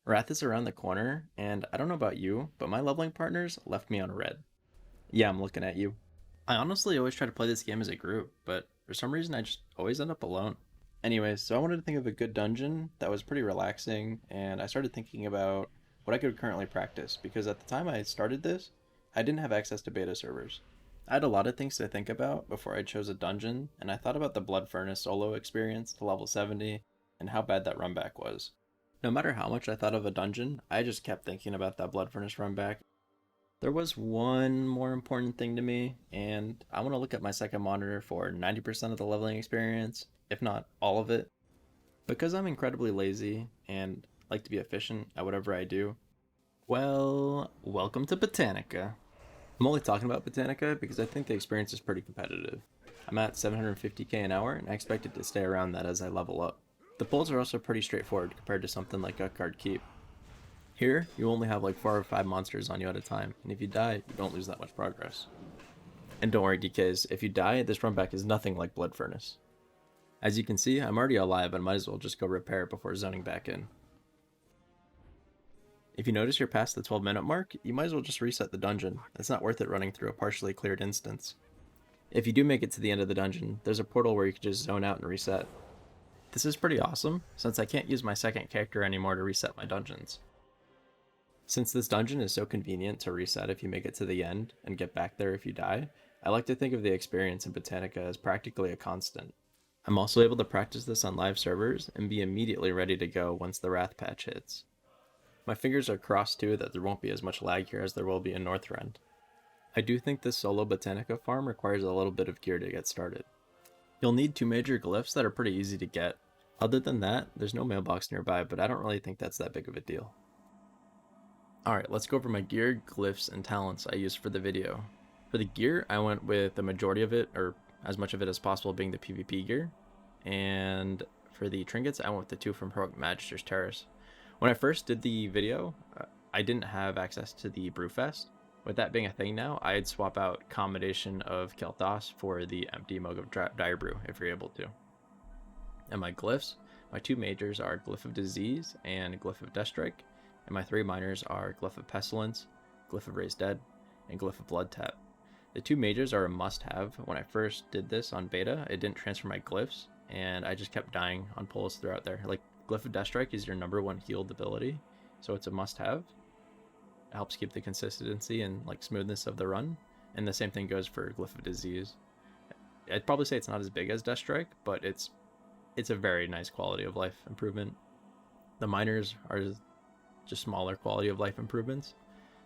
Wrath is around the corner, and I don't know about you, but my leveling partners left me on red. Yeah, I'm looking at you. I honestly always try to play this game as a group, but for some reason I just always end up alone. Anyways, so I wanted to think of a good dungeon that was pretty relaxing, and I started thinking about what I could currently practice, because at the time I started this, I didn't have access to beta servers. I had a lot of things to think about before I chose a dungeon, and I thought about the Blood Furnace solo experience to level 70, and how bad that runback was. No matter how much I thought of a dungeon, I just kept thinking about that Blood Furnace runback. There was one more important thing to me, and I want to look at my second monitor for 90% of the leveling experience, if not all of it. Because I'm incredibly lazy and like to be efficient at whatever I do, well, welcome to Botanica. I'm only talking about Botanica because I think the experience is pretty competitive. I'm at 750k an hour, and I expect it to stay around that as I level up. The pulls are also pretty straightforward compared to something like Guard Keep. Here, you only have like 4 or 5 monsters on you at a time, and if you die, you don't lose that much progress. And don't worry, DKs, if you die, this runback is nothing like Blood Furnace. As you can see, I'm already alive and might as well just go repair before zoning back in. If you notice you're past the 12-minute mark, you might as well just reset the dungeon. It's not worth it running through a partially cleared instance. If you do make it to the end of the dungeon, there's a portal where you can just zone out and reset. This is pretty awesome, since I can't use my second character anymore to reset my dungeons. Since this dungeon is so convenient to reset if you make it to the end and get back there if you die, I like to think of the experience in Botanica as practically a constant. I'm also able to practice this on live servers and be immediately ready to go once the Wrath patch hits. My fingers are crossed too that there won't be as much lag here as there will be in Northrend. I do think this solo Botanica farm requires a little bit of gear to get started. You'll need 2 major glyphs that are pretty easy to get. Other than that, there's no mailbox nearby, but I don't really think that's that big of a deal. Alright, let's go over my gear, glyphs, and talents I used for the video. For the gear, I went with the majority of it, or as much of it as possible, being the PvP gear. And for the trinkets, I went with the 2 from Heroic Magister's Terrace. When I first did the video, I didn't have access to the Brewfest. With that being a thing now, I'd swap out combination of Clefthoof for the empty mug of Dire Brew, if you're able to. And my glyphs, my 2 majors are Glyph of Disease and Glyph of Deathstrike. And my 3 minors are Glyph of Pestilence, Glyph of Raised Dead, and Glyph of Blood Tap. The 2 majors are a must-have. When I first did this on beta, it didn't transfer my glyphs, and I just kept dying on pulls throughout there. Like, Glyph of Deathstrike is your number 1 healed ability, so it's a must-have. It helps keep the consistency and like smoothness of the run, and the same thing goes for Glyph of Disease. I'd probably say it's not as big as Deathstrike, but it's a very nice quality of life improvement. The minors are just smaller quality of life improvements.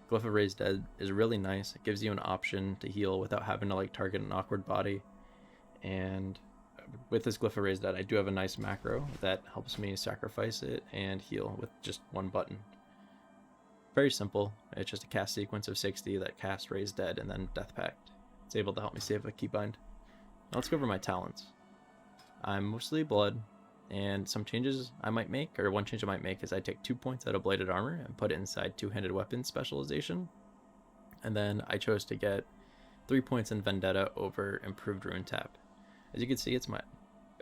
Glyph of Raised Dead is really nice. It gives you an option to heal without having to like target an awkward body. And with this Glyph of Raised Dead, I do have a nice macro that helps me sacrifice it and heal with just 1 button. Very simple. It's just a cast sequence of 60 that casts Raised Dead and then Death Pact. It's able to help me save a keybind. Now let's go over my talents. I'm mostly blood, and some changes I might make, or one change I might make, is I take 2 points out of bladed armor and put it inside 2-handed weapon specialization. And then I chose to get 3 points in Vendetta over improved rune tap. As you can see,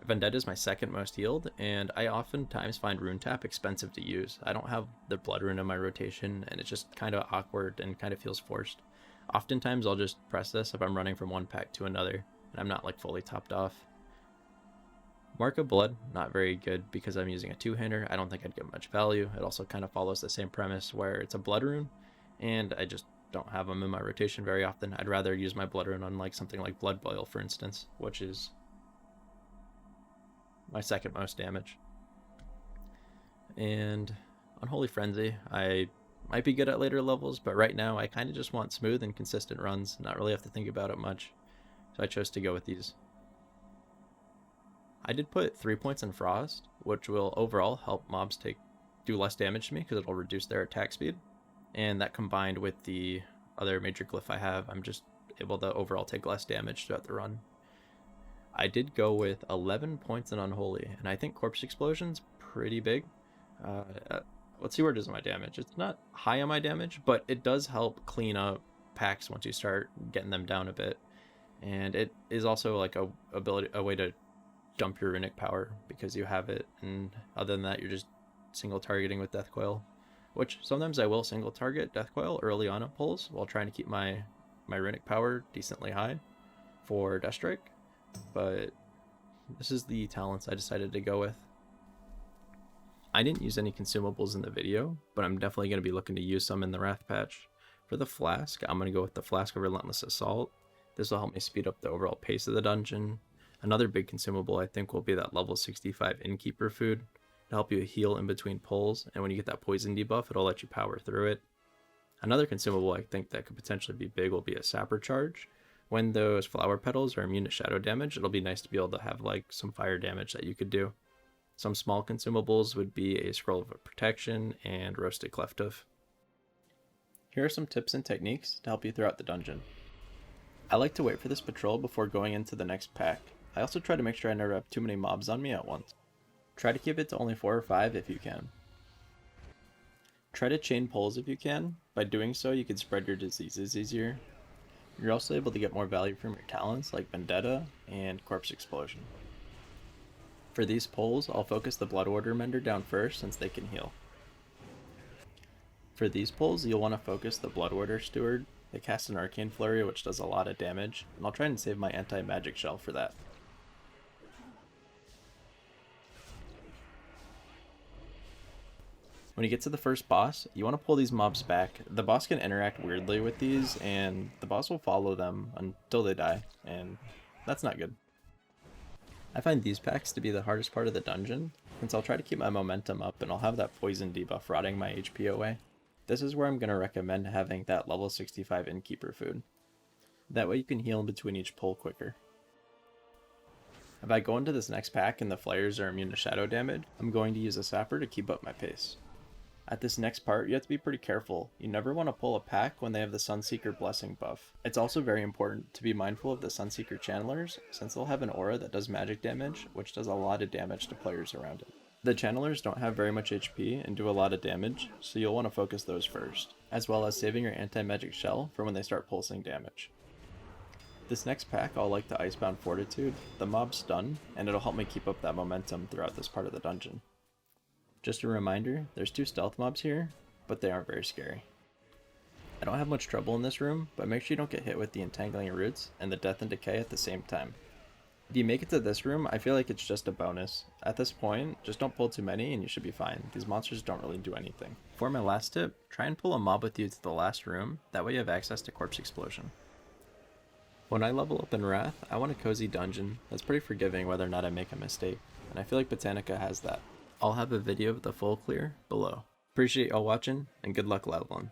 Vendetta is my second most healed, and I oftentimes find rune tap expensive to use. I don't have the blood rune in my rotation, and it's just kind of awkward and kind of feels forced. Oftentimes I'll just press this if I'm running from one pack to another, and I'm not like fully topped off. Mark of Blood, not very good because I'm using a 2-hander. I don't think I'd get much value. It also kind of follows the same premise where it's a blood rune, and I just don't have them in my rotation very often. I'd rather use my blood rune on like something like Blood Boil, for instance, which is my second most damage. And Unholy Frenzy, I might be good at later levels, but right now I kind of just want smooth and consistent runs, not really have to think about it much. So I chose to go with these. I did put 3 points in Frost, which will overall help mobs do less damage to me because it'll reduce their attack speed. And that combined with the other major glyph I have, I'm just able to overall take less damage throughout the run. I did go with 11 points in Unholy, and I think Corpse Explosion's pretty big. Let's see where it is on my damage. It's not high on my damage, but it does help clean up packs once you start getting them down a bit. And it is also like a way to dump your runic power because you have it, and other than that you're just single targeting with Death Coil. which sometimes I will single target Death Coil early on at pulls while trying to keep my runic power decently high for Death Strike, but this is the talents I decided to go with. I didn't use any consumables in the video, but I'm definitely going to be looking to use some in the Wrath patch. For the Flask, I'm going to go with the Flask of Relentless Assault. This will help me speed up the overall pace of the dungeon. Another big consumable I think will be that level 65 innkeeper food to help you heal in between pulls, and when you get that poison debuff, it'll let you power through it. Another consumable I think that could potentially be big will be a Sapper charge. When those flower petals are immune to shadow damage, it'll be nice to be able to have like some fire damage that you could do. Some small consumables would be a Scroll of Protection and Roasted Clefthoof. Here are some tips and techniques to help you throughout the dungeon. I like to wait for this patrol before going into the next pack. I also try to make sure I never have too many mobs on me at once. Try to keep it to only 4 or 5 if you can. Try to chain pulls if you can. By doing so, you can spread your diseases easier. You're also able to get more value from your talents like Vendetta and Corpse Explosion. For these pulls, I'll focus the Blood Order Mender down first since they can heal. For these pulls, you'll want to focus the Blood Order Steward. They cast an Arcane Flurry which does a lot of damage, and I'll try and save my anti-magic shell for that. When you get to the first boss, you want to pull these mobs back. The boss can interact weirdly with these, and the boss will follow them until they die, and that's not good. I find these packs to be the hardest part of the dungeon, since I'll try to keep my momentum up and I'll have that poison debuff rotting my HP away. This is where I'm going to recommend having that level 65 innkeeper food. That way you can heal in between each pull quicker. If I go into this next pack and the flayers are immune to shadow damage, I'm going to use a Sapper to keep up my pace. At this next part, you have to be pretty careful. You never want to pull a pack when they have the Sunseeker Blessing buff. It's also very important to be mindful of the Sunseeker Channelers, since they'll have an aura that does magic damage, which does a lot of damage to players around it. The Channelers don't have very much HP and do a lot of damage, so you'll want to focus those first, as well as saving your anti-magic shell for when they start pulsing damage. This next pack I'll like the Icebound Fortitude. The mob's stun, and it'll help me keep up that momentum throughout this part of the dungeon. Just a reminder, there's 2 stealth mobs here, but they aren't very scary. I don't have much trouble in this room, but make sure you don't get hit with the Entangling Roots and the Death and Decay at the same time. If you make it to this room, I feel like it's just a bonus. At this point, just don't pull too many and you should be fine. These monsters don't really do anything. For my last tip, try and pull a mob with you to the last room, that way you have access to Corpse Explosion. When I level up in Wrath, I want a cozy dungeon that's pretty forgiving whether or not I make a mistake, and I feel like Botanica has that. I'll have a video of the full clear below. Appreciate y'all watching, and good luck leveling.